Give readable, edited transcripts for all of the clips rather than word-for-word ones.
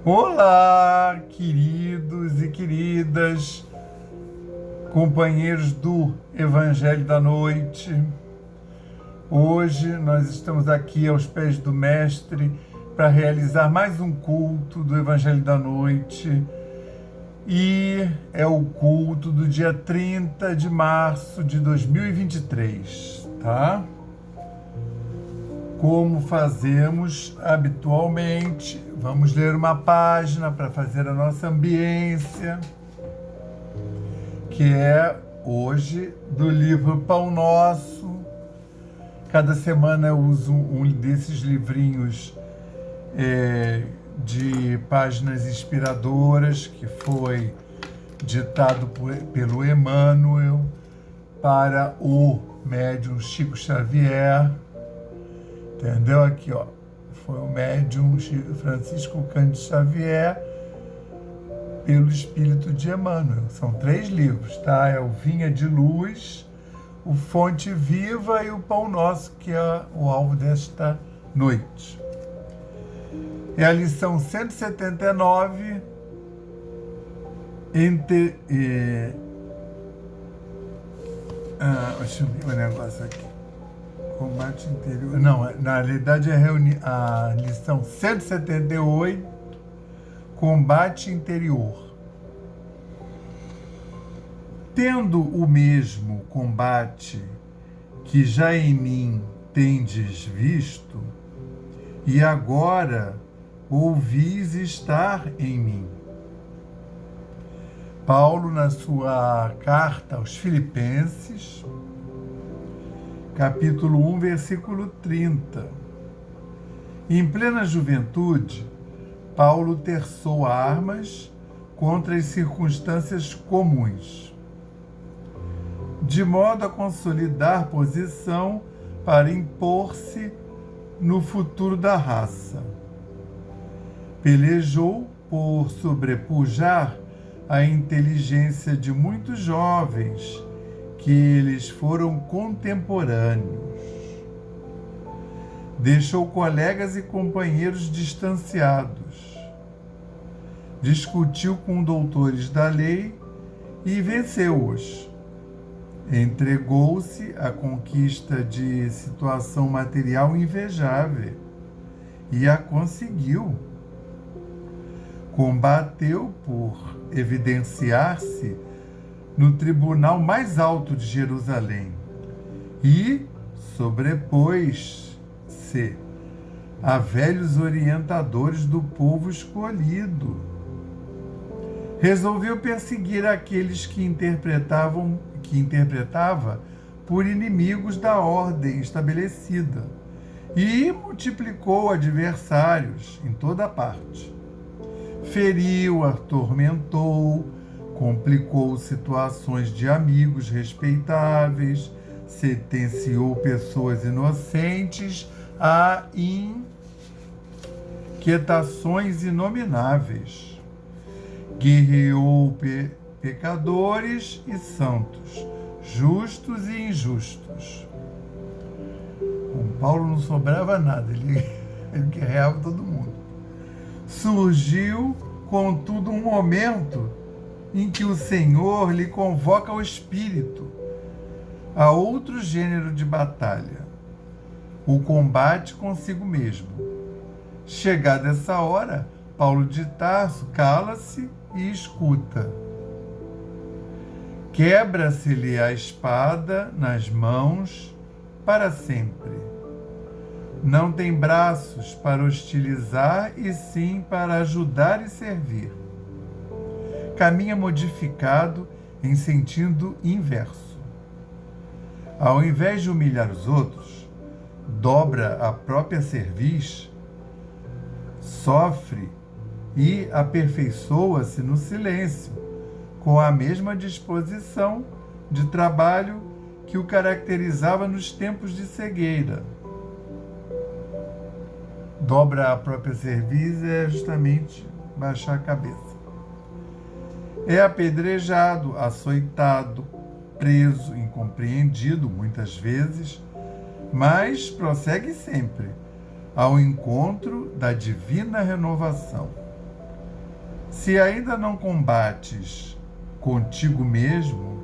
Olá, queridos e queridas, companheiros do Evangelho da Noite. Hoje nós estamos aqui aos pés do Mestre para realizar mais um culto do Evangelho da Noite. E é o culto do dia 30 de março de 2023, tá? Como fazemos habitualmente, vamos ler uma página para fazer a nossa ambiência, que é hoje do livro Pão Nosso. Cada semana eu uso um desses livrinhos de páginas inspiradoras, que foi ditado pelo Emmanuel para o médium Chico Xavier. Entendeu? Aqui, ó. Foi o médium Francisco Cândido Xavier pelo Espírito de Emmanuel. São 3 livros, tá? É o Vinha de Luz, o Fonte Viva e o Pão Nosso, que é o alvo desta noite. É a lição 179, deixa eu ver o negócio aqui. Combate interior. Não, na realidade é a lição 178, combate interior. Tendo o mesmo combate que já em mim tendes visto, e agora ouvis estar em mim. Paulo, na sua carta aos Filipenses, capítulo 1, versículo 30. Em plena juventude, Paulo terçou armas contra as circunstâncias comuns, de modo a consolidar posição para impor-se no futuro da raça. Pelejou por sobrepujar a inteligência de muitos jovens que eles foram contemporâneos. Deixou colegas e companheiros distanciados. Discutiu com doutores da lei e venceu-os. Entregou-se à conquista de situação material invejável e a conseguiu. Combateu por evidenciar-se no tribunal mais alto de Jerusalém e sobrepôs-se a velhos orientadores do povo escolhido. Resolveu perseguir aqueles que interpretava por inimigos da ordem estabelecida e multiplicou adversários em toda parte. Feriu, atormentou, complicou situações de amigos respeitáveis, sentenciou pessoas inocentes a inquietações inomináveis, guerreou pecadores e santos, justos e injustos. Com Paulo não sobrava nada, ele guerreava todo mundo. Surgiu, contudo, um momento em que o Senhor lhe convoca o espírito a outro gênero de batalha, o combate consigo mesmo. Chegada essa hora, Paulo de Tarso cala-se e escuta. Quebra-se-lhe a espada nas mãos para sempre. Não tem braços para hostilizar e sim para ajudar e servir. Caminha modificado em sentido inverso. Ao invés de humilhar os outros, dobra a própria cerviz, sofre e aperfeiçoa-se no silêncio, com a mesma disposição de trabalho que o caracterizava nos tempos de cegueira. Dobra a própria cerviz é justamente baixar a cabeça. É apedrejado, açoitado, preso, incompreendido muitas vezes, mas prossegue sempre ao encontro da divina renovação. Se ainda não combates contigo mesmo,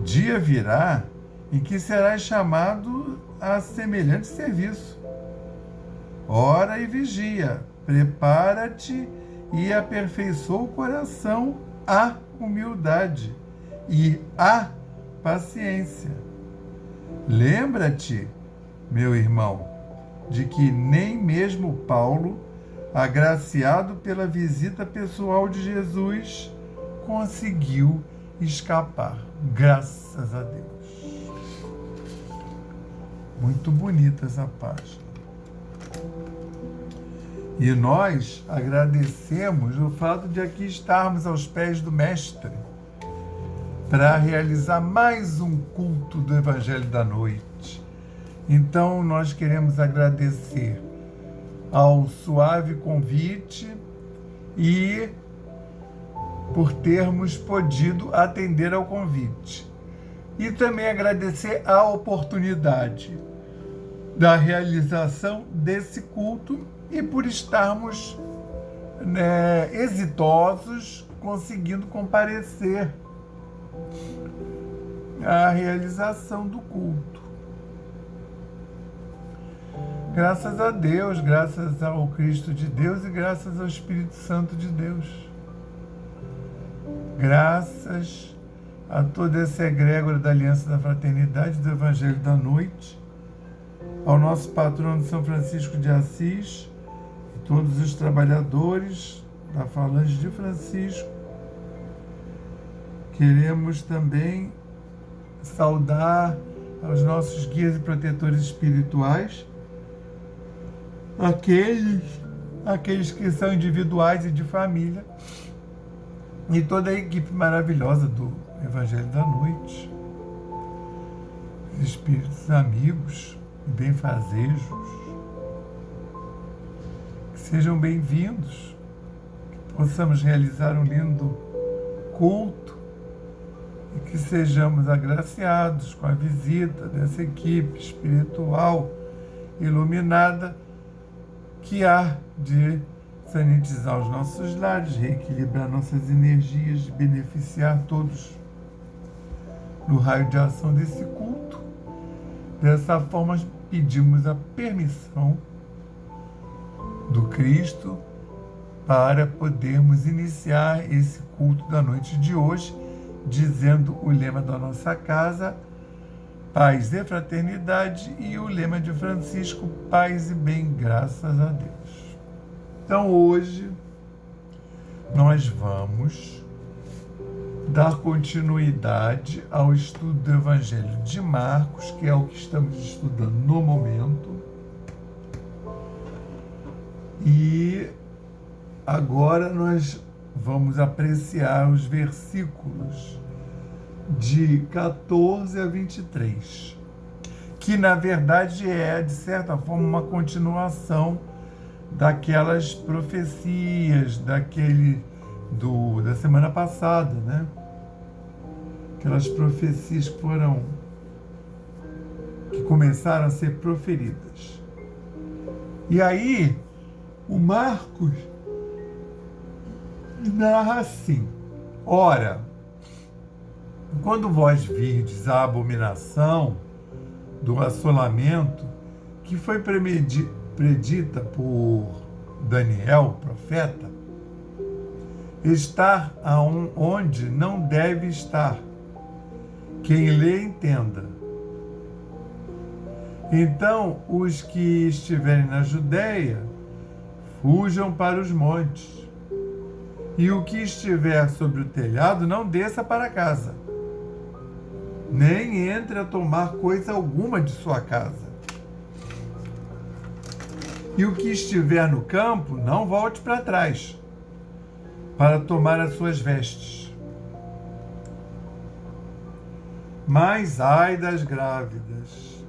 dia virá em que serás chamado a semelhante serviço. Ora e vigia, prepara-te e aperfeiçoa o coração à humildade e à paciência. Lembra-te, meu irmão, de que nem mesmo Paulo, agraciado pela visita pessoal de Jesus, conseguiu escapar. Graças a Deus. Muito bonita essa página. E nós agradecemos o fato de aqui estarmos aos pés do Mestre para realizar mais um culto do Evangelho da Noite. Então, nós queremos agradecer ao suave convite e por termos podido atender ao convite. E também agradecer a oportunidade da realização desse culto e por estarmos exitosos, conseguindo comparecer à realização do culto. Graças a Deus, graças ao Cristo de Deus e graças ao Espírito Santo de Deus. Graças a toda essa egrégora da Aliança da Fraternidade do Evangelho da Noite, ao nosso patrono São Francisco de Assis, e todos os trabalhadores da Falange de Francisco. Queremos também saudar aos nossos guias e protetores espirituais, aqueles que são individuais e de família, e toda a equipe maravilhosa do Evangelho da Noite, os espíritos amigos e benfazejos, que sejam bem-vindos, que possamos realizar um lindo culto e que sejamos agraciados com a visita dessa equipe espiritual iluminada que há de sanitizar os nossos lares, reequilibrar nossas energias, beneficiar todos no raio de ação desse culto. Dessa forma, pedimos a permissão do Cristo para podermos iniciar esse culto da noite de hoje, dizendo o lema da nossa casa, paz e fraternidade, e o lema de Francisco, paz e bem, graças a Deus. Então hoje nós vamos dar continuidade ao estudo do Evangelho de Marcos, que é o que estamos estudando no momento. E agora nós vamos apreciar os versículos de 14 a 23, que na verdade é, de certa forma, uma continuação daquelas profecias da semana passada, né? Aquelas profecias que começaram a ser proferidas. E aí, o Marcos narra assim: ora, quando vós virdes a abominação do assolamento que foi predita por Daniel, profeta, estar onde não deve estar, quem lê entenda. Então os que estiverem na Judéia fujam para os montes, e o que estiver sobre o telhado não desça para casa, nem entre a tomar coisa alguma de sua casa. E o que estiver no campo, não volte para trás, para tomar as suas vestes. Mas ai das grávidas,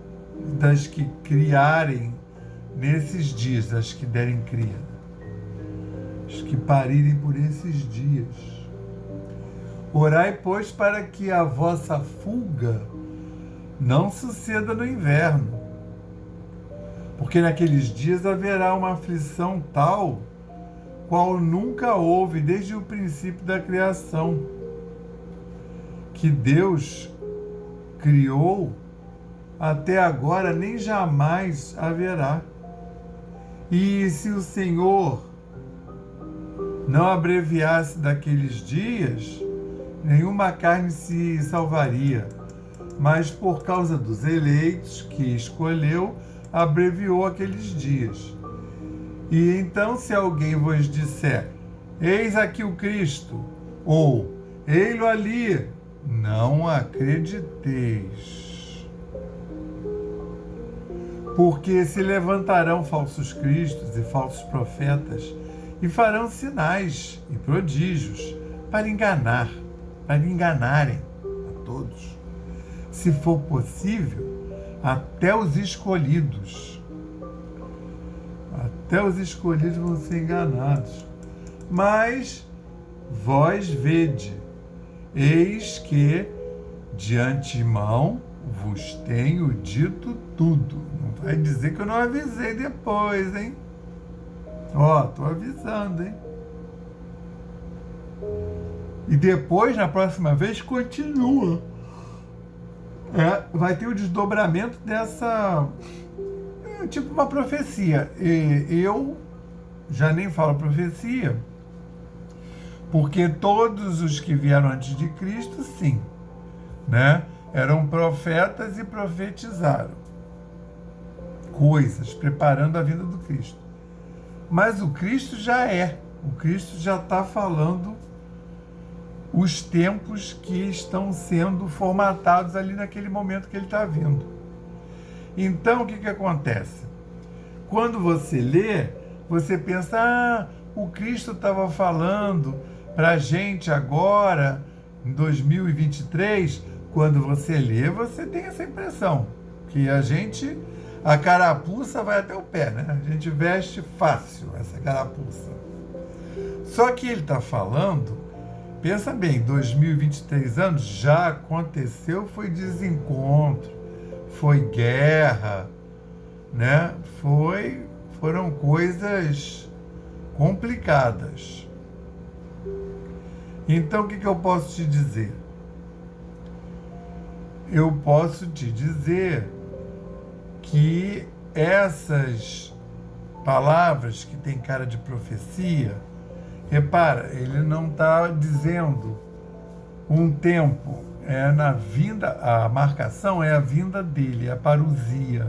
das que criarem nesses dias, das que derem cria, as que parirem por esses dias. Orai, pois, para que a vossa fuga não suceda no inverno, porque naqueles dias haverá uma aflição tal qual nunca houve desde o princípio da criação, que Deus criou, até agora nem jamais haverá. E se o Senhor não abreviasse daqueles dias, nenhuma carne se salvaria, mas por causa dos eleitos que escolheu, abreviou aqueles dias. E então, se alguém vos disser, eis aqui o Cristo, ou ei-lo ali, não acrediteis. Porque se levantarão falsos cristos e falsos profetas, e farão sinais e prodígios para enganarem a todos. Se for possível, até os escolhidos. Até os escolhidos vão ser enganados. Mas vós vede, eis que de antemão vos tenho dito tudo. Não vai dizer que eu não avisei depois, hein? Ó, tô avisando, hein? E depois, na próxima vez, continua. Vai ter o desdobramento dessa... tipo uma profecia. E eu já nem falo profecia, porque todos os que vieram antes de Cristo, sim, né? Eram profetas e profetizaram coisas, preparando a vinda do Cristo. Mas o Cristo já o Cristo já está falando os tempos que estão sendo formatados ali naquele momento que ele está vindo. Então, o que acontece? Quando você lê, você pensa, o Cristo estava falando para a gente agora, em 2023. Quando você lê, você tem essa impressão, que a carapuça vai até o pé, né? A gente veste fácil essa carapuça. Só que ele está falando, pensa bem, 2023 anos, já aconteceu, foi desencontro, foi guerra, né? Foram coisas complicadas. Então, o que eu posso te dizer? Eu posso te dizer que essas palavras que tem cara de profecia, repara, ele não está dizendo um tempo, na vinda, a marcação é a vinda dele, é a parousia,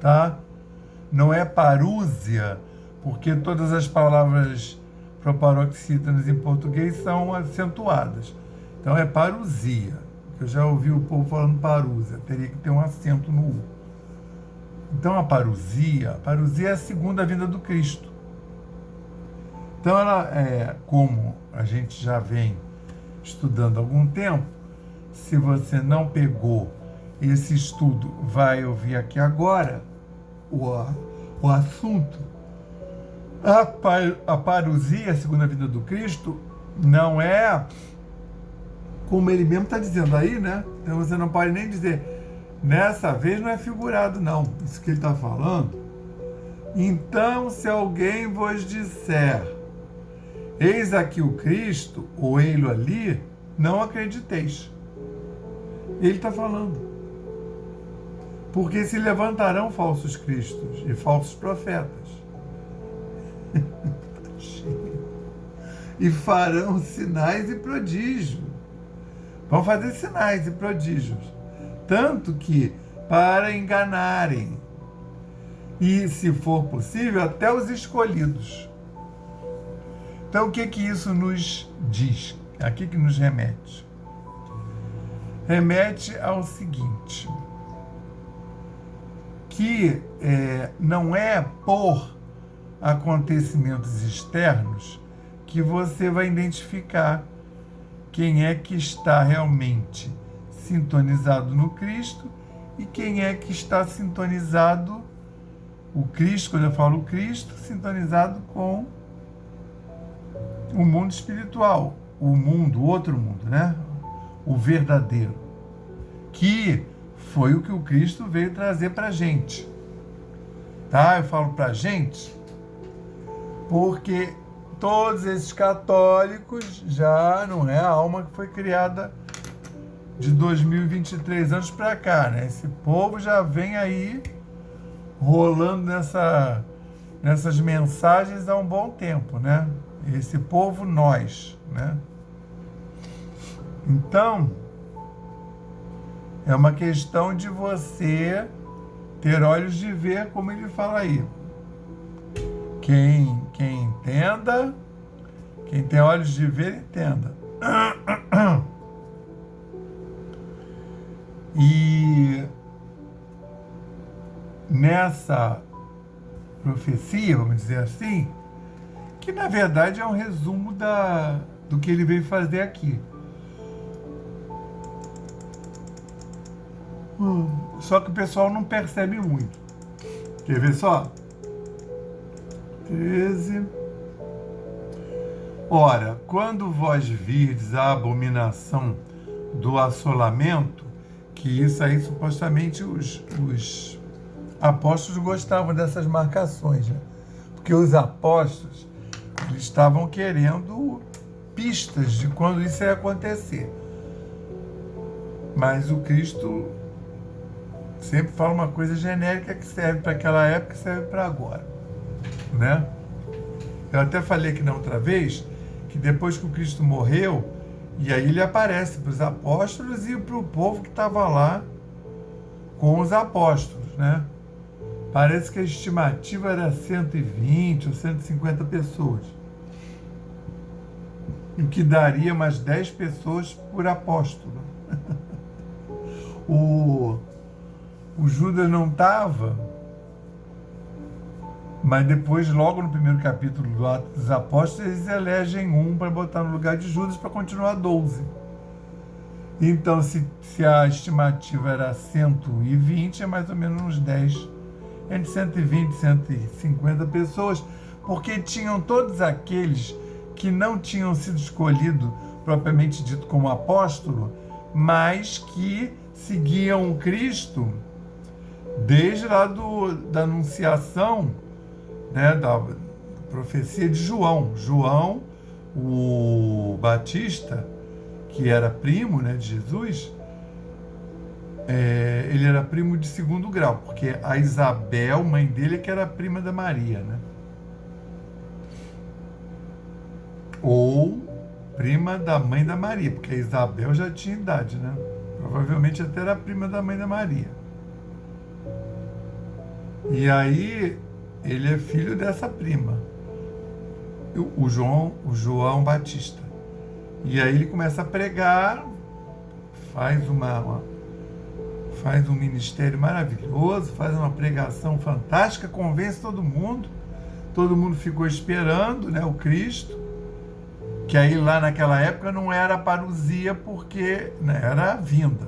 tá? Não é parúzia, porque todas as palavras proparoxítonas em português são acentuadas. Então é parousia. Eu já ouvi o povo falando parúzia, teria que ter um acento no U. Então a parousia é a segunda vinda do Cristo. Então ela como a gente já vem estudando há algum tempo, se você não pegou esse estudo, vai ouvir aqui agora o assunto. A parousia, a segunda vinda do Cristo, não é como ele mesmo está dizendo aí, né? Então você não pode nem dizer, nessa vez não é figurado, não. Isso que ele está falando. Então, se alguém vos disser, eis aqui o Cristo, ou ei-lo ali, não acrediteis. Ele está falando. Porque se levantarão falsos cristos e falsos profetas. E farão sinais e prodígios. Vão fazer sinais e prodígios. Tanto que, para enganarem, e, se for possível, até os escolhidos. Então, o que isso nos diz? A que nos remete? Remete ao seguinte, que não é por acontecimentos externos que você vai identificar quem é que está realmente sintonizado no Cristo e quem é que está sintonizado, o Cristo, quando eu falo Cristo, sintonizado com o mundo espiritual, o outro mundo, né? O verdadeiro, que foi o que o Cristo veio trazer para a gente. Tá? Eu falo para a gente porque todos esses católicos já não é a alma que foi criada de 2023 anos para cá, né? Esse povo já vem aí rolando nessas mensagens há um bom tempo, né? Esse povo, nós, né? Então, é uma questão de você ter olhos de ver, como ele fala aí. Quem entenda, quem tem olhos de ver, entenda. E nessa profecia, vamos dizer assim, que na verdade é um resumo do que ele veio fazer aqui. Só que o pessoal não percebe muito. Quer ver só? 13. Ora, quando vós virdes a abominação do assolamento, que isso aí supostamente os apóstolos gostavam dessas marcações, né? Porque os apóstolos, eles estavam querendo pistas de quando isso ia acontecer. Mas o Cristo sempre fala uma coisa genérica que serve para aquela época e serve para agora, né? Eu até falei aqui na outra vez que depois que o Cristo morreu, e aí ele aparece para os apóstolos e para o povo que estava lá com os apóstolos, né? Parece que a estimativa era 120 ou 150 pessoas, o que daria umas 10 pessoas por apóstolo. O Judas não estava, mas depois, logo no primeiro capítulo do Atos dos Apóstolos, eles elegem um para botar no lugar de Judas para continuar 12. Então, se a estimativa era 120, é mais ou menos uns 10, entre 120 e 150 pessoas, porque tinham todos aqueles que não tinham sido escolhidos, propriamente dito, como apóstolo, mas que seguiam o Cristo desde lá da anunciação, né, da profecia de João. João, o Batista, que era primo, né, de Jesus, ele era primo de segundo grau, porque a Isabel, mãe dele, é que era prima da Maria, né? Ou prima da mãe da Maria, porque a Isabel já tinha idade, né? Provavelmente até era prima da mãe da Maria. E aí, ele é filho dessa prima, o João Batista. E aí ele começa a pregar, faz um ministério maravilhoso, faz uma pregação fantástica, convence todo mundo ficou esperando, né, o Cristo, que aí lá naquela época não era parousia, porque, né, era a vinda.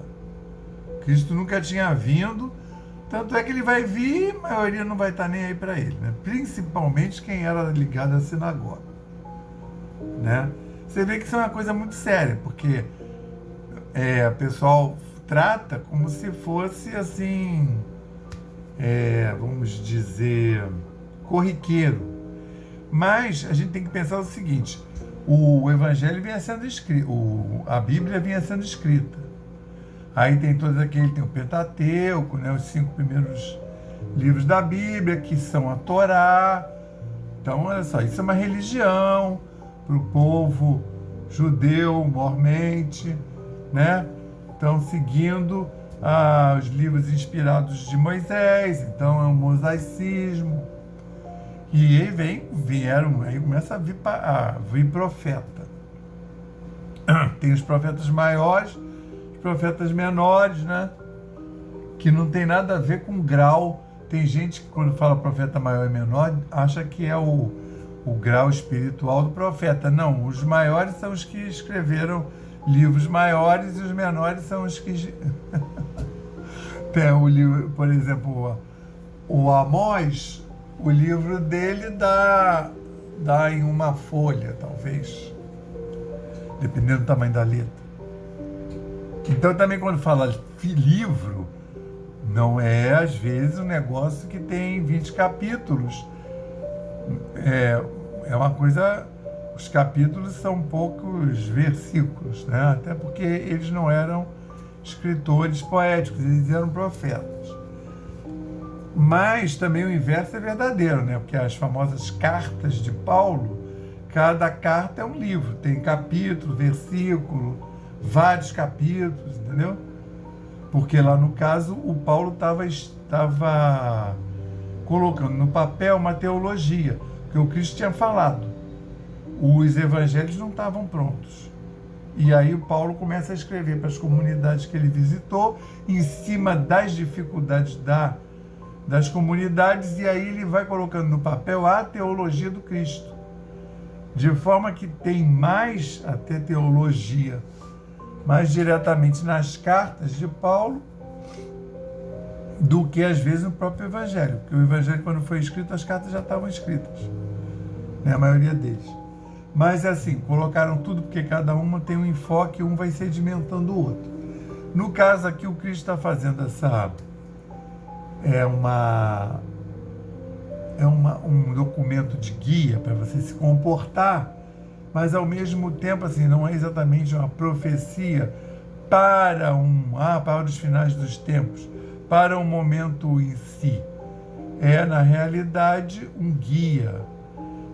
Cristo nunca tinha vindo, tanto é que ele vai vir, a maioria não vai estar nem aí para ele, né? Principalmente quem era ligado à sinagoga, né? Você vê que isso é uma coisa muito séria, porque o pessoal trata como se fosse assim, vamos dizer, corriqueiro. Mas a gente tem que pensar o seguinte: o Evangelho vinha sendo escrito, a Bíblia vinha sendo escrita. Aí tem todos aqueles, tem o Pentateuco, né, os 5 primeiros livros da Bíblia, que são a Torá. Então, olha só, isso é uma religião para o povo judeu, mormente, né? Então, seguindo os livros inspirados de Moisés, então é um mosaicismo. E aí aí começa a vir profeta. Tem os profetas maiores, os profetas menores, né? Que não tem nada a ver com grau. Tem gente que, quando fala profeta maior e menor, acha que é o grau espiritual do profeta. Não, os maiores são os que escreveram livros maiores e os menores são os que... Tem o livro, por exemplo, o Amós, o livro dele dá em uma folha, talvez, dependendo do tamanho da letra. Então, também quando fala livro, não é, às vezes, um negócio que tem 20 capítulos. É uma coisa os capítulos são poucos versículos, né? Até porque eles não eram escritores poéticos, eles eram profetas. Mas também o inverso é verdadeiro, né? Porque as famosas cartas de Paulo, cada carta é um livro, tem capítulo, versículo, vários capítulos, entendeu? Porque lá no caso o Paulo estava colocando no papel uma teologia, que o Cristo tinha falado. Os evangelhos não estavam prontos. E aí o Paulo começa a escrever para as comunidades que ele visitou, em cima das dificuldades das comunidades, e aí ele vai colocando no papel a teologia do Cristo. De forma que tem mais até teologia, mais diretamente nas cartas de Paulo, do que às vezes no próprio Evangelho. Porque o Evangelho, quando foi escrito, as cartas já estavam escritas, né? A maioria deles. Mas assim, colocaram tudo porque cada uma tem um enfoque, um vai sedimentando o outro. No caso aqui, o Cristo está fazendo um documento de guia para você se comportar, mas ao mesmo tempo assim, não é exatamente uma profecia para os finais dos tempos, para um momento em si. É, na realidade, um guia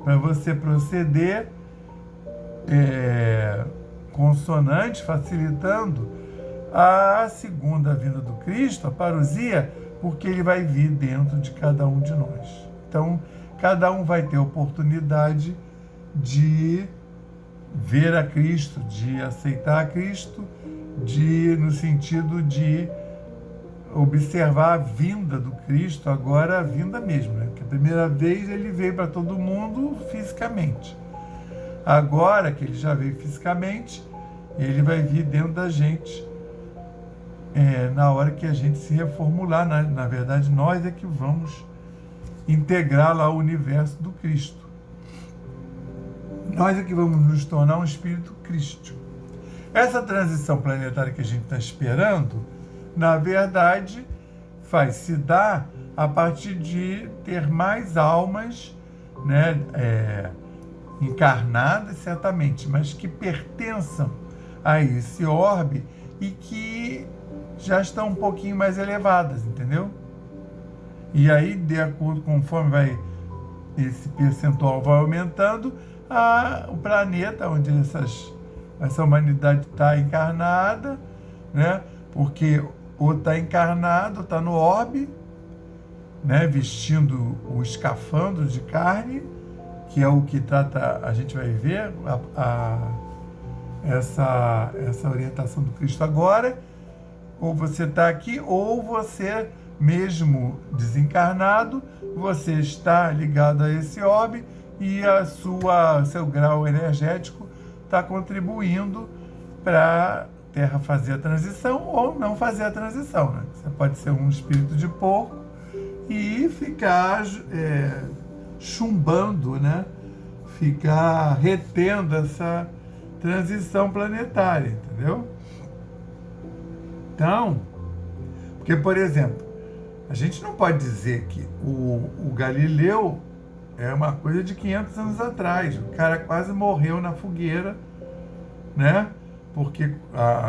para você proceder consonante, facilitando a segunda vinda do Cristo, a parousia, porque ele vai vir dentro de cada um de nós. Então, cada um vai ter oportunidade de ver a Cristo, de aceitar a Cristo, no sentido de observar a vinda do Cristo, agora a vinda mesmo, né? Porque a primeira vez ele veio para todo mundo fisicamente. Agora que ele já veio fisicamente, ele vai vir dentro da gente na hora que a gente se reformular. Na verdade, nós é que vamos integrar lá o universo do Cristo. Nós é que vamos nos tornar um espírito crístico. Essa transição planetária que a gente está esperando, na verdade, vai se dar a partir de ter mais almas, né, encarnadas, certamente, mas que pertençam a esse orbe e que já estão um pouquinho mais elevadas, entendeu? E aí, de acordo conforme esse percentual vai aumentando, o planeta onde essa humanidade está encarnada, né? Porque ou está encarnado, ou está no orbe, né? Vestindo o escafandro de carne, que é o que trata, a gente vai ver essa orientação do Cristo agora. Ou você está aqui, ou você, mesmo desencarnado, você está ligado a esse orbe e seu grau energético está contribuindo para a Terra fazer a transição ou não fazer a transição, né? Você pode ser um espírito de porco e ficar chumbando, né? Ficar retendo essa transição planetária, entendeu? Então, porque, por exemplo, a gente não pode dizer que o Galileu é uma coisa de 500 anos atrás. O cara quase morreu na fogueira, né? Porque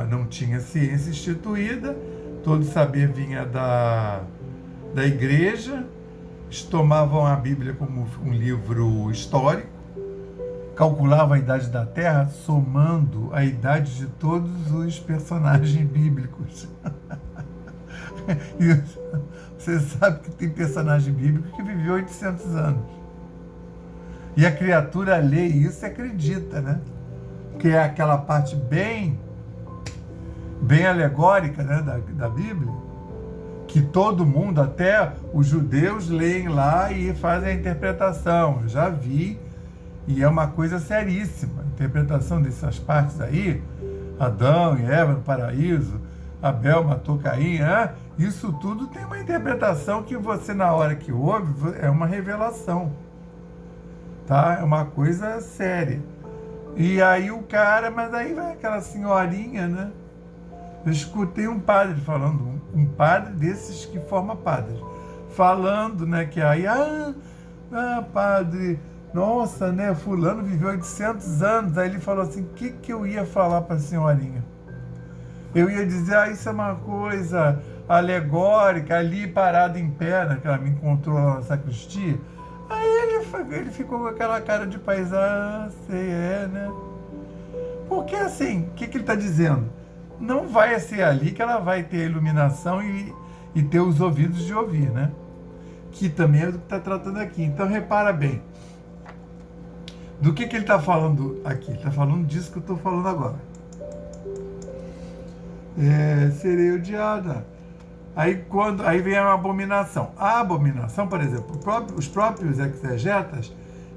não tinha ciência instituída, todo saber vinha da igreja, eles tomavam a Bíblia como um livro histórico, calculavam a idade da Terra somando a idade de todos os personagens bíblicos. E você sabe que tem personagem bíblico que viveu 800 anos. E a criatura lê isso e acredita, né? Que é aquela parte bem alegórica, né, da Bíblia, que todo mundo, até os judeus, leem lá e fazem a interpretação. Eu já vi, e é uma coisa seríssima. A interpretação dessas partes aí, Adão e Eva no paraíso, Abel matou Caim, isso tudo tem uma interpretação que você, na hora que ouve, é uma revelação. Tá? É uma coisa séria. E aí mas aí vai aquela senhorinha, né? Eu escutei um padre falando, um padre desses que forma padres, falando, né, que aí, padre, Nossa, né? Fulano viveu 800 anos. Aí ele falou assim: o que eu ia falar para a senhorinha? Eu ia dizer: isso é uma coisa alegórica, ali parado em pé, né, que ela me encontrou lá na sacristia. Aí ele ficou com aquela cara de paisano, sei, né? Porque assim, o que ele está dizendo? Não vai ser ali que ela vai ter a iluminação e ter os ouvidos de ouvir, né? Que também é do que está tratando aqui. Então repara bem, do que ele está falando aqui? Ele está falando disso que eu estou falando agora. Serei odiada. Aí vem a abominação. A abominação, por exemplo, os próprios exegetas,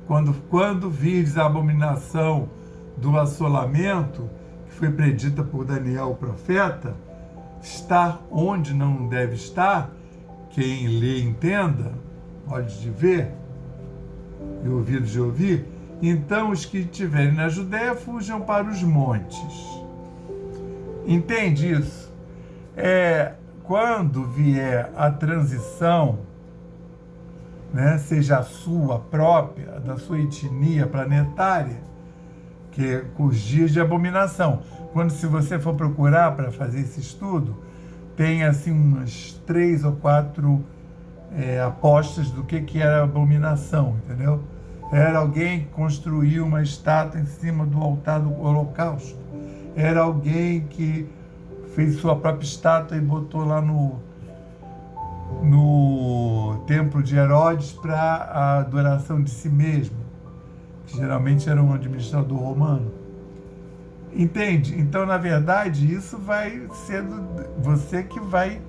quando virdes a abominação do assolamento, que foi predita por Daniel, o profeta, estar onde não deve estar, quem lê entenda, olhos de ver e ouvidos de ouvir, então os que estiverem na Judéia fujam para os montes. Entende isso? Quando vier a transição, né, seja a sua própria, da sua etnia planetária, que é os dias de abominação. Quando, se você for procurar para fazer esse estudo, tem assim umas 3 ou 4 apostas do que era abominação, entendeu? Era alguém que construiu uma estátua em cima do altar do Holocausto. Era alguém que fez sua própria estátua e botou lá no templo de Herodes para a adoração de si mesmo, que geralmente era um administrador romano. Entende? Então, na verdade, isso vai ser você que vai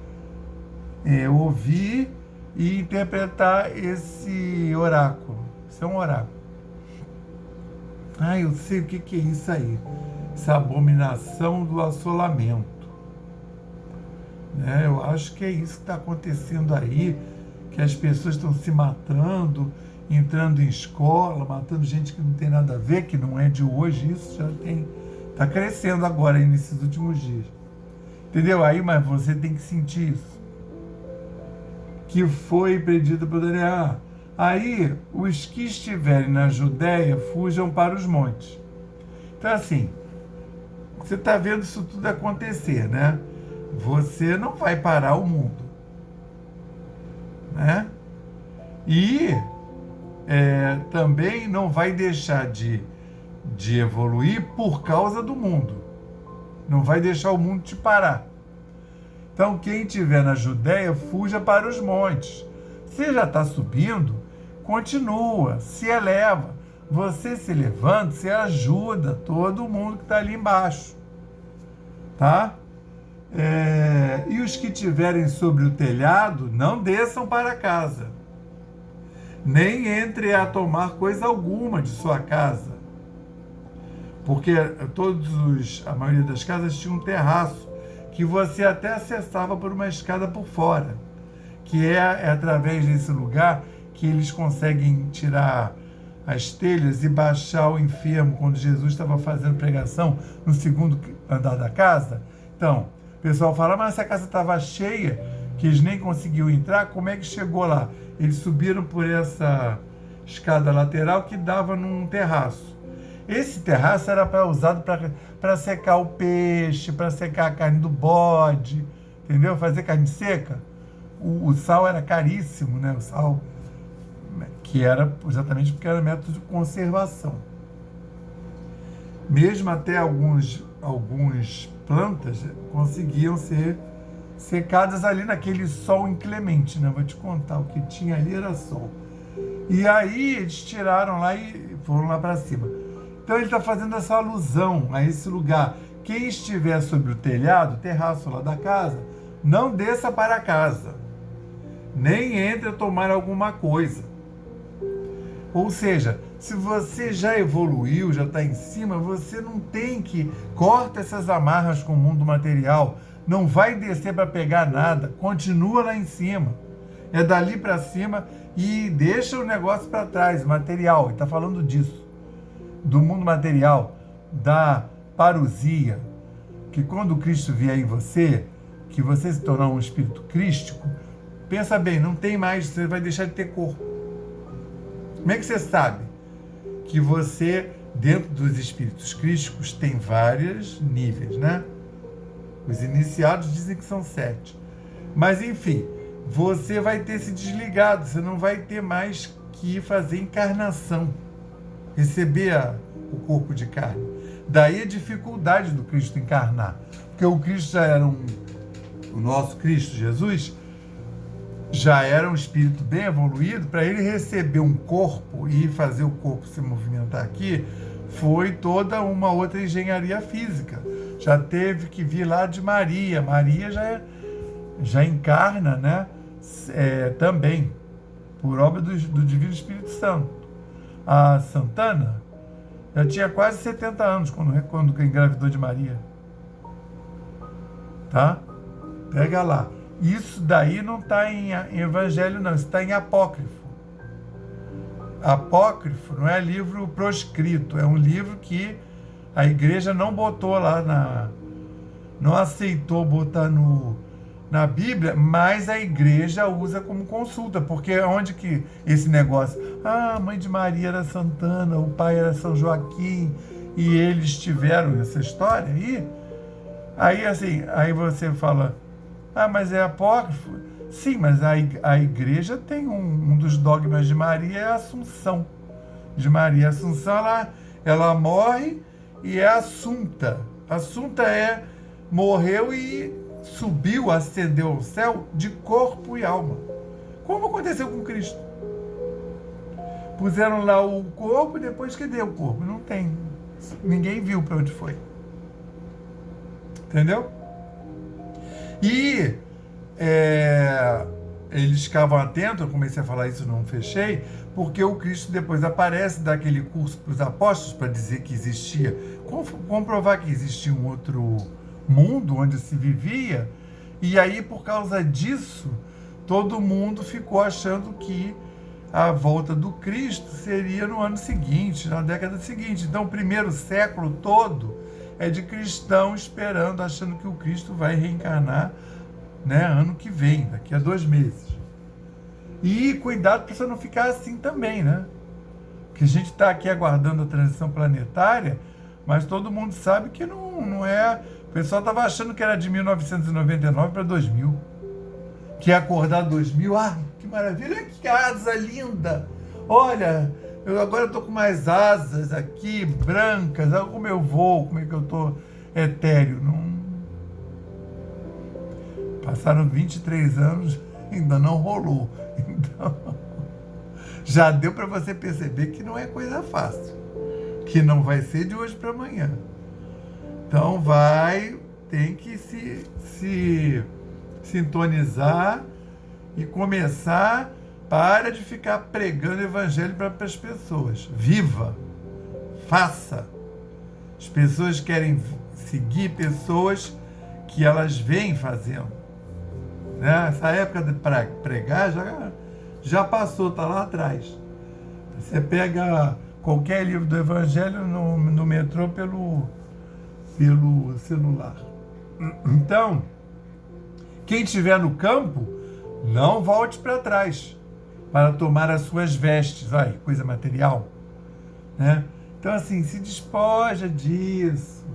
ouvir e interpretar esse oráculo. Isso é um oráculo. Eu sei o que é isso aí. Essa abominação do assolamento. Eu acho que é isso que está acontecendo aí, que as pessoas estão se matando, entrando em escola, matando gente que não tem nada a ver, que não é de hoje, isso já está crescendo agora, aí, nesses últimos dias. Entendeu? Aí, mas você tem que sentir isso. Que foi predito por Daniel. Aí, os que estiverem na Judéia, fujam para os montes. Então, assim, você está vendo isso tudo acontecer, né? Você não vai parar o mundo, né? E também não vai deixar de evoluir por causa do mundo. Não vai deixar o mundo te parar. Então, quem estiver na Judéia, fuja para os montes. Se já está subindo, continua, se eleva. Você se levanta, você ajuda todo mundo que está ali embaixo. Tá? E os que estiverem sobre o telhado, não desçam para casa, nem entre a tomar coisa alguma de sua casa. Porque a maioria das casas tinha um terraço, que você até acessava por uma escada por fora, que é através desse lugar que eles conseguem tirar as telhas e baixar o enfermo, quando Jesus estava fazendo pregação no segundo andar da casa. Então, o pessoal fala: mas essa casa estava cheia, que eles nem conseguiam entrar, como é que chegou lá? Eles subiram por essa escada lateral que dava num terraço. Esse terraço era usado para secar o peixe, para secar a carne do bode, entendeu? Fazer carne seca. O sal era caríssimo, né? O sal, que era exatamente porque era método de conservação. Mesmo até algumas plantas conseguiam ser secadas ali naquele sol inclemente, né? Vou te contar, o que tinha ali era sol. E aí eles tiraram lá e foram lá para cima. Então ele está fazendo essa alusão a esse lugar. Quem estiver sobre o telhado, terraço lá da casa, não desça para casa, nem entre a tomar alguma coisa. Ou seja, se você já evoluiu, já está em cima, você não tem que... Corta essas amarras com o mundo material. Não vai descer para pegar nada. Continua lá em cima. É dali para cima e deixa o negócio para trás, material. Ele está falando disso. Do mundo material, da parousia. Que quando Cristo vier em você, que você se tornar um espírito crístico, pensa bem, não tem mais, você vai deixar de ter corpo. Como é que você sabe? que você, dentro dos espíritos crísticos, tem vários níveis, né? Os iniciados dizem que são 7. Mas, enfim, você vai ter se desligado, você não vai ter mais que fazer encarnação, receber o corpo de carne. Daí a dificuldade do Cristo encarnar. Porque o Cristo já era o nosso Cristo Jesus, já era um espírito bem evoluído, para ele receber um corpo e fazer o corpo se movimentar aqui, foi toda uma outra engenharia física. Já teve que vir lá de Maria. Maria já encarna, né? Também, por obra do Divino Espírito Santo. A Santana já tinha quase 70 anos quando engravidou de Maria. Tá? Pega lá. Isso daí não está em Evangelho, não. Isso está em Apócrifo. Apócrifo não é livro proscrito. É um livro que a igreja não botou lá não aceitou botar na Bíblia, mas a igreja usa como consulta, porque é onde que esse negócio, a mãe de Maria era Santana, o pai era São Joaquim, e eles tiveram essa história aí assim, aí você fala, mas é apócrifo? Sim, mas a igreja tem um dos dogmas de Maria, é a Assunção de Maria. A Assunção, ela morre e é assunta. Assunta morreu e subiu, ascendeu ao céu de corpo e alma. Como aconteceu com Cristo? Puseram lá o corpo e depois cadê o corpo? Não tem. Ninguém viu para onde foi. Entendeu? E eles ficavam atentos, eu comecei a falar isso, não fechei, porque o Cristo depois aparece, dá aquele curso para os apóstolos para dizer que existia, comprovar que existia um outro mundo onde se vivia, e aí por causa disso todo mundo ficou achando que a volta do Cristo seria no ano seguinte, na década seguinte. Então o primeiro século todo é de cristão esperando, achando que o Cristo vai reencarnar, né, ano que vem, daqui a 2 meses. E cuidado para você não ficar assim também, né? Porque a gente está aqui aguardando a transição planetária, mas todo mundo sabe que não é. O pessoal estava achando que era de 1999 para 2000. Que ia acordar 2000, que maravilha, que asa linda! Olha, agora estou com mais asas aqui, brancas, olha como eu vou, como é que eu estou etéreo. Passaram 23 anos, ainda não rolou. Então, já deu para você perceber que não é coisa fácil, que não vai ser de hoje para amanhã. Então tem que se sintonizar e começar. Para de ficar pregando o evangelho para as pessoas. Viva, faça. As pessoas querem seguir pessoas que elas vêm fazendo. Né? Essa época de pregar já passou, está lá atrás. Você pega qualquer livro do evangelho no metrô pelo celular. Então, quem estiver no campo, não volte para trás para tomar as suas vestes. Olha, coisa material, né? Então, assim, se despoja disso.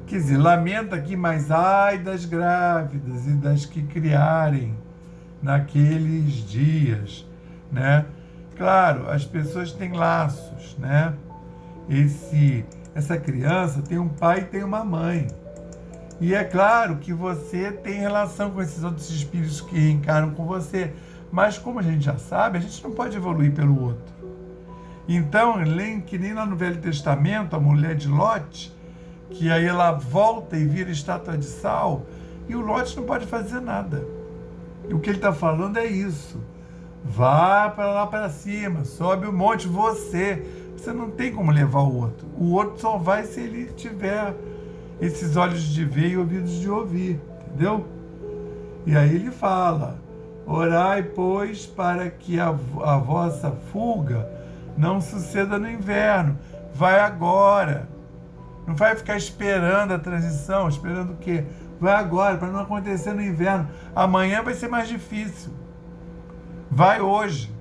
Quer dizer, lamenta aqui, mas ai das grávidas e das que criarem naqueles dias, né? Claro, as pessoas têm laços, né? Essa criança tem um pai e tem uma mãe. E é claro que você tem relação com esses outros espíritos que reencarnam com você. Mas como a gente já sabe, a gente não pode evoluir pelo outro. Então, que nem lá no Velho Testamento, a mulher de Lote, que aí ela volta e vira estátua de sal, e o Lote não pode fazer nada. E o que ele está falando é isso. Vá para lá para cima, sobe o monte, você não tem como levar o outro. O outro só vai se ele tiver esses olhos de ver e ouvidos de ouvir, entendeu? E aí ele fala: orai, pois, para que a vossa fuga não suceda no inverno. Vai agora. Não vai ficar esperando a transição, esperando o quê? Vai agora, para não acontecer no inverno. Amanhã vai ser mais difícil. Vai hoje.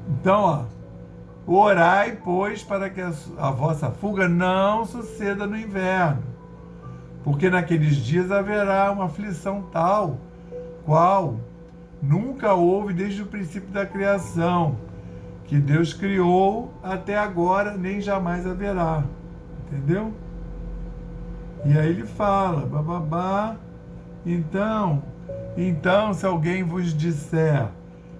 Então, Orai, pois, para que a vossa fuga não suceda no inverno, porque naqueles dias haverá uma aflição tal, qual nunca houve desde o princípio da criação, que Deus criou até agora, nem jamais haverá. Entendeu? E aí ele fala, bababá, então, se alguém vos disser,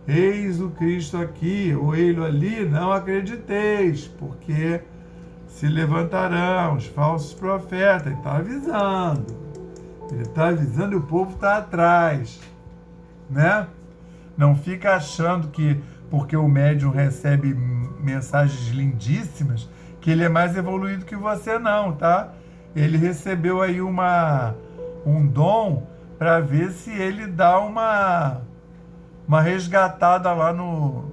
eis o Cristo aqui, ou ele ali, não acrediteis, porque se levantarão os falsos profetas. Ele está avisando. Ele está avisando e o povo está atrás. Né? Não fica achando que porque o médium recebe mensagens lindíssimas, que ele é mais evoluído que você, não, tá? Ele recebeu aí um dom para ver se ele dá uma resgatada lá no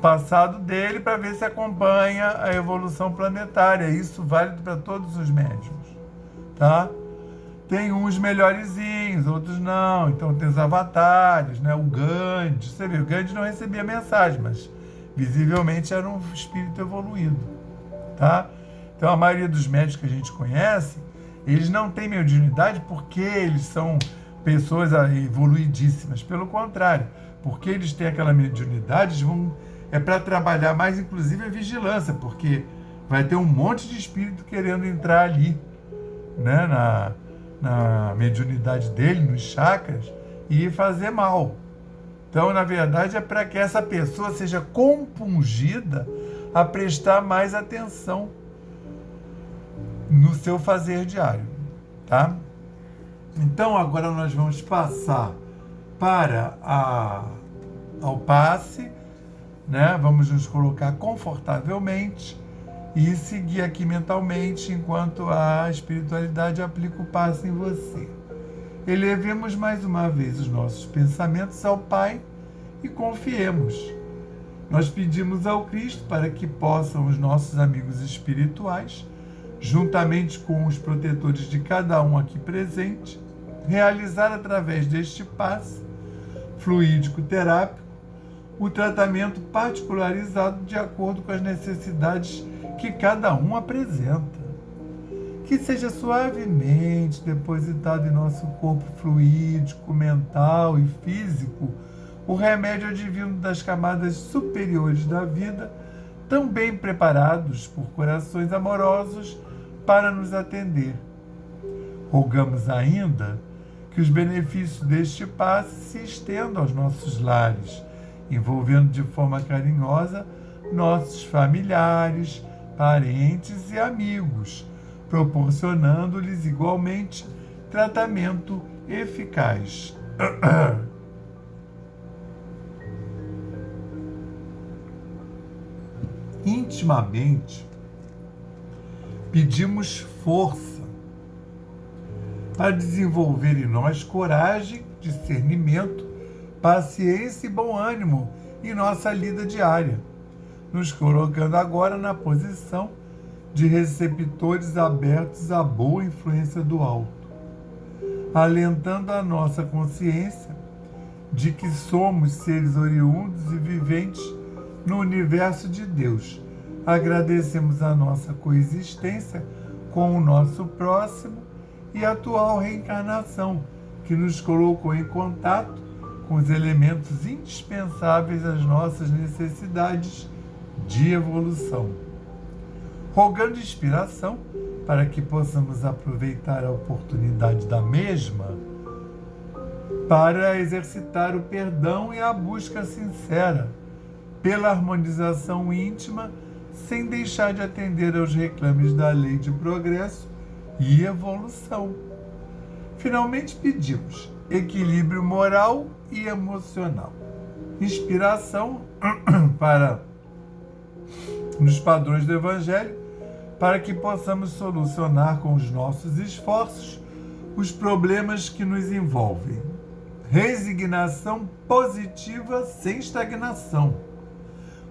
passado dele, para ver se acompanha a evolução planetária. Isso vale para todos os médiuns, tá? Tem uns melhorzinhos, outros não. Então tem os avatares, né? O Gandhi, você vê, o Gandhi não recebia mensagem, mas visivelmente era um espírito evoluído, tá? Então a maioria dos médios que a gente conhece, eles não têm mediunidade porque eles são pessoas evoluidíssimas. Pelo contrário, porque eles têm aquela mediunidade, é para trabalhar mais, inclusive, a vigilância, porque vai ter um monte de espírito querendo entrar ali, né? Na mediunidade dele, nos chakras, e fazer mal. Então, na verdade, é para que essa pessoa seja compungida a prestar mais atenção no seu fazer diário, tá? Então, agora nós vamos passar para ao passe, né? Vamos nos colocar confortavelmente e seguir aqui mentalmente enquanto a espiritualidade aplica o passe em você. Elevemos mais uma vez os nossos pensamentos ao Pai e confiemos. Nós pedimos ao Cristo para que possam os nossos amigos espirituais, juntamente com os protetores de cada um aqui presente, realizar através deste passe fluídico terápico o tratamento particularizado de acordo com as necessidades que cada um apresenta. Que seja suavemente depositado em nosso corpo fluídico, mental e físico o remédio advindo das camadas superiores da vida, tão bem preparados por corações amorosos para nos atender. Rogamos ainda que os benefícios deste passe se estendam aos nossos lares, envolvendo de forma carinhosa nossos familiares, parentes e amigos, proporcionando-lhes igualmente tratamento eficaz. Intimamente, pedimos força para desenvolver em nós coragem, discernimento, paciência e bom ânimo em nossa lida diária, nos colocando agora na posição de receptores abertos à boa influência do alto, alentando a nossa consciência de que somos seres oriundos e viventes no universo de Deus. Agradecemos a nossa coexistência com o nosso próximo e a atual reencarnação, que nos colocou em contato com os elementos indispensáveis às nossas necessidades de evolução. Rogando inspiração para que possamos aproveitar a oportunidade da mesma para exercitar o perdão e a busca sincera pela harmonização íntima, sem deixar de atender aos reclames da lei de progresso e evolução. Finalmente pedimos equilíbrio moral e emocional, inspiração para nos padrões do Evangelho, para que possamos solucionar com os nossos esforços os problemas que nos envolvem. Resignação positiva sem estagnação.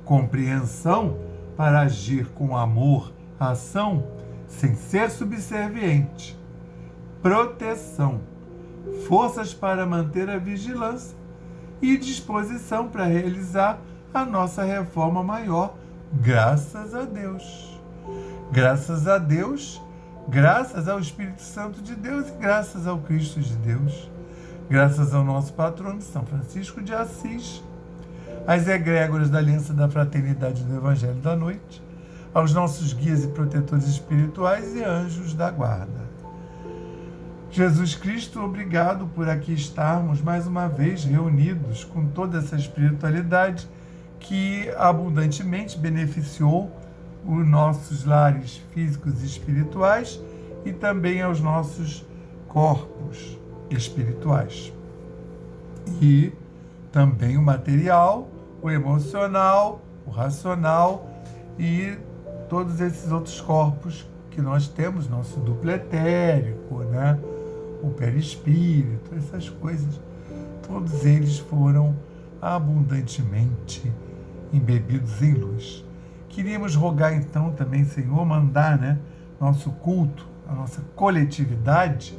Compreensão para agir com amor, ação, sem ser subserviente. Proteção. Forças para manter a vigilância e disposição para realizar a nossa reforma maior Graças a Deus. Graças a Deus, graças ao Espírito Santo de Deus e graças ao Cristo de Deus. Graças ao nosso patrono, São Francisco de Assis, às egrégoras da Aliança da Fraternidade do Evangelho da Noite, aos nossos guias e protetores espirituais e anjos da guarda. Jesus Cristo, obrigado por aqui estarmos mais uma vez reunidos com toda essa espiritualidade que abundantemente beneficiou os nossos lares físicos e espirituais e também aos nossos corpos espirituais. E também o material, o emocional, o racional e todos esses outros corpos que nós temos, nosso duplo etérico, né? O perispírito, essas coisas, todos eles foram abundantemente embebidos em luz. Queríamos rogar então também, Senhor, mandar, né, nosso culto, a nossa coletividade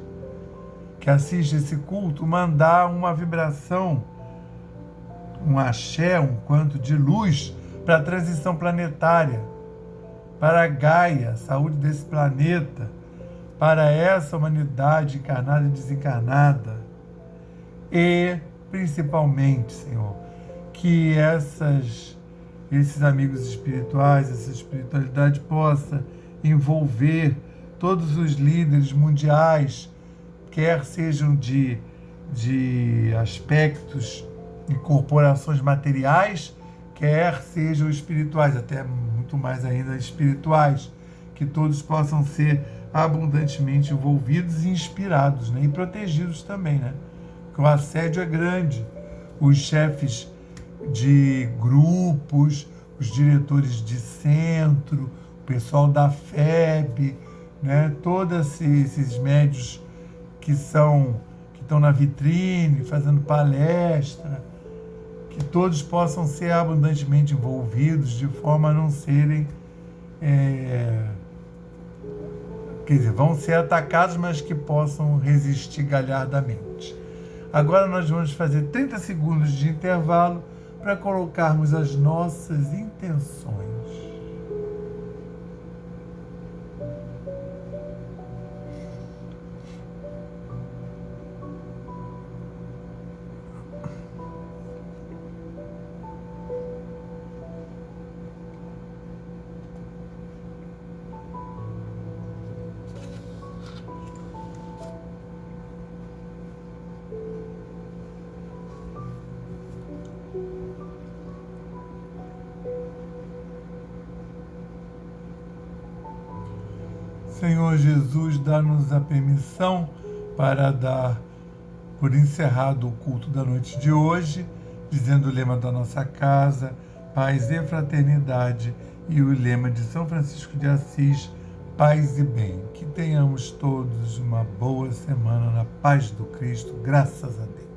que assiste esse culto, mandar uma vibração, um axé, um quanto de luz para a transição planetária, para a Gaia, a saúde desse planeta, para essa humanidade encarnada e desencarnada. E, principalmente, Senhor, que esses amigos espirituais, essa espiritualidade possa envolver todos os líderes mundiais, quer sejam de aspectos e corporações materiais, quer sejam espirituais, até muito mais ainda espirituais, que todos possam ser abundantemente envolvidos e inspirados, né? E protegidos também, né? Porque o assédio é grande. Os chefes de grupos, os diretores de centro, o pessoal da FEB, né? Todos esses médios que estão na vitrine, fazendo palestra, que todos possam ser abundantemente envolvidos de forma a não serem, quer dizer, vão ser atacados, mas que possam resistir galhardamente. Agora nós vamos fazer 30 segundos de intervalo para colocarmos as nossas intenções. Senhor Jesus, dá-nos a permissão para dar por encerrado o culto da noite de hoje, dizendo o lema da nossa casa, paz e fraternidade, e o lema de São Francisco de Assis, paz e bem. Que tenhamos todos uma boa semana na paz do Cristo, graças a Deus.